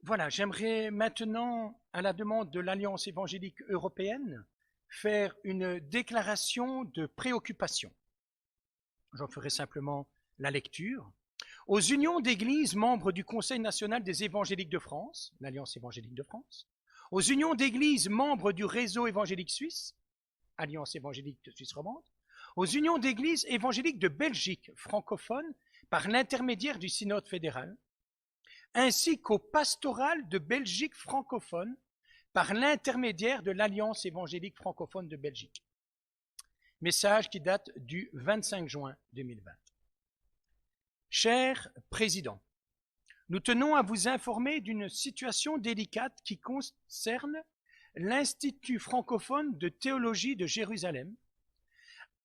Voilà, j'aimerais maintenant, à la demande de l'Alliance évangélique européenne, faire une déclaration de préoccupation. J'en ferai simplement la lecture. Aux unions d'églises membres du Conseil national des évangéliques de France, l'Alliance évangélique de France, aux unions d'églises membres du réseau évangélique suisse, Alliance évangélique de Suisse romande, aux unions d'églises évangéliques de Belgique francophone par l'intermédiaire du synode fédéral, ainsi qu'au pastoral de Belgique francophone par l'intermédiaire de l'Alliance évangélique francophone de Belgique. Message qui date du 25 juin 2020. Cher Président, nous tenons à vous informer d'une situation délicate qui concerne l'Institut francophone de théologie de Jérusalem,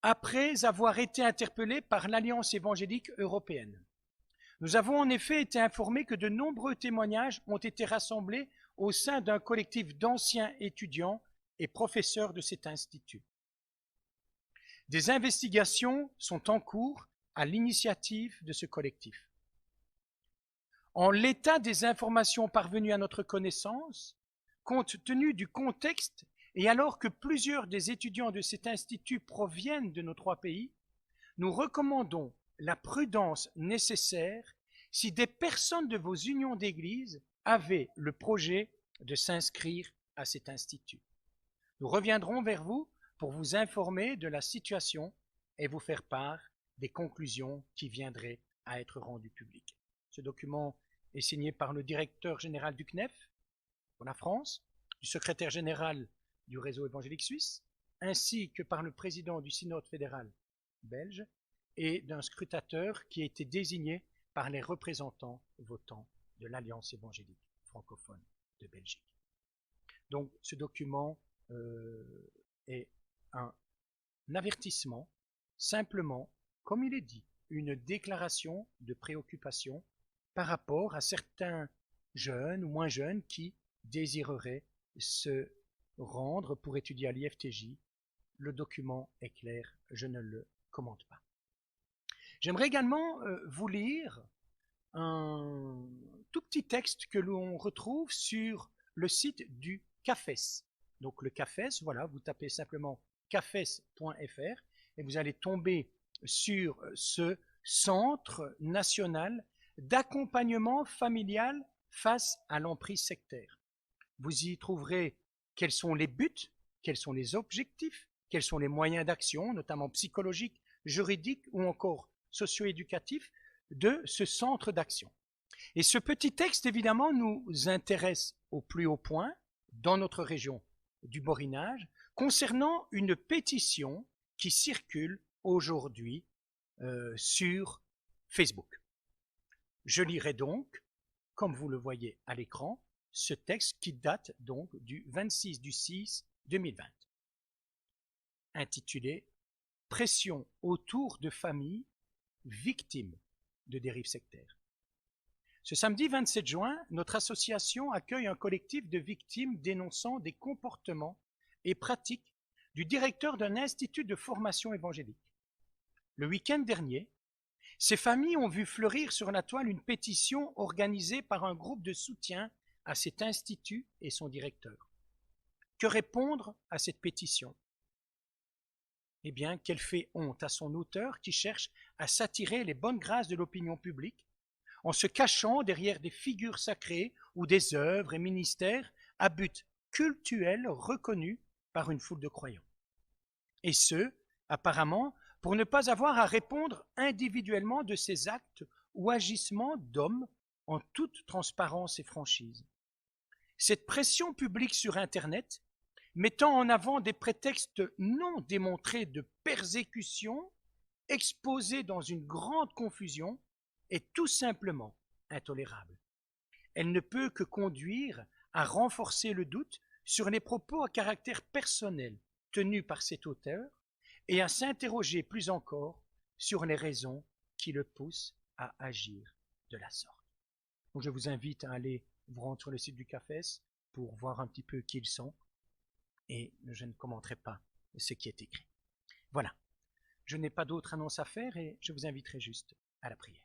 après avoir été interpellé par l'Alliance évangélique européenne. Nous avons en effet été informés que de nombreux témoignages ont été rassemblés au sein d'un collectif d'anciens étudiants et professeurs de cet institut. Des investigations sont en cours à l'initiative de ce collectif. En l'état des informations parvenues à notre connaissance, compte tenu du contexte et alors que plusieurs des étudiants de cet institut proviennent de nos 3 pays, nous recommandons la prudence nécessaire si des personnes de vos unions d'église avaient le projet de s'inscrire à cet institut. Nous reviendrons vers vous pour vous informer de la situation et vous faire part des conclusions qui viendraient à être rendues publiques. Ce document est signé par le directeur général du CNEF pour la France, du secrétaire général du réseau évangélique suisse, ainsi que par le président du synode fédéral belge et d'un scrutateur qui a été désigné par les représentants votants de l'Alliance évangélique francophone de Belgique. Donc ce document est un avertissement, simplement, comme il est dit, une déclaration de préoccupation par rapport à certains jeunes ou moins jeunes qui désireraient se rendre pour étudier à l'IFTJ. Le document est clair, je ne le commente pas. J'aimerais également vous lire un tout petit texte que l'on retrouve sur le site du CAFES. Donc le CAFES, voilà, vous tapez simplement cafes.fr et vous allez tomber sur ce centre national d'accompagnement familial face à l'emprise sectaire. Vous y trouverez quels sont les buts, quels sont les objectifs, quels sont les moyens d'action, notamment psychologiques, juridiques ou encore socio-éducatifs, de ce centre d'action. Et ce petit texte, évidemment, nous intéresse au plus haut point, dans notre région du Borinage, concernant une pétition qui circule aujourd'hui sur Facebook. Je lirai donc, comme vous le voyez à l'écran, ce texte qui date donc du 26/6/2020, intitulé « Pression autour de familles victimes de dérives sectaires ». Ce samedi 27 juin, notre association accueille un collectif de victimes dénonçant des comportements et pratiques du directeur d'un institut de formation évangélique. Le week-end dernier, ces familles ont vu fleurir sur la toile une pétition organisée par un groupe de soutien à cet institut et son directeur. Que répondre à cette pétition? Eh bien, qu'elle fait honte à son auteur qui cherche à s'attirer les bonnes grâces de l'opinion publique en se cachant derrière des figures sacrées ou des œuvres et ministères à but cultuel reconnus par une foule de croyants. Et ce, apparemment, pour ne pas avoir à répondre individuellement de ces actes ou agissements d'hommes en toute transparence et franchise. Cette pression publique sur Internet, mettant en avant des prétextes non démontrés de persécution, exposés dans une grande confusion, est tout simplement intolérable. Elle ne peut que conduire à renforcer le doute sur les propos à caractère personnel tenus par cet auteur et à s'interroger plus encore sur les raisons qui le poussent à agir de la sorte. Donc je vous invite à aller vous rendre sur le site du CAFES pour voir un petit peu qui ils sont et je ne commenterai pas ce qui est écrit. Voilà, je n'ai pas d'autre annonce à faire et je vous inviterai juste à la prière.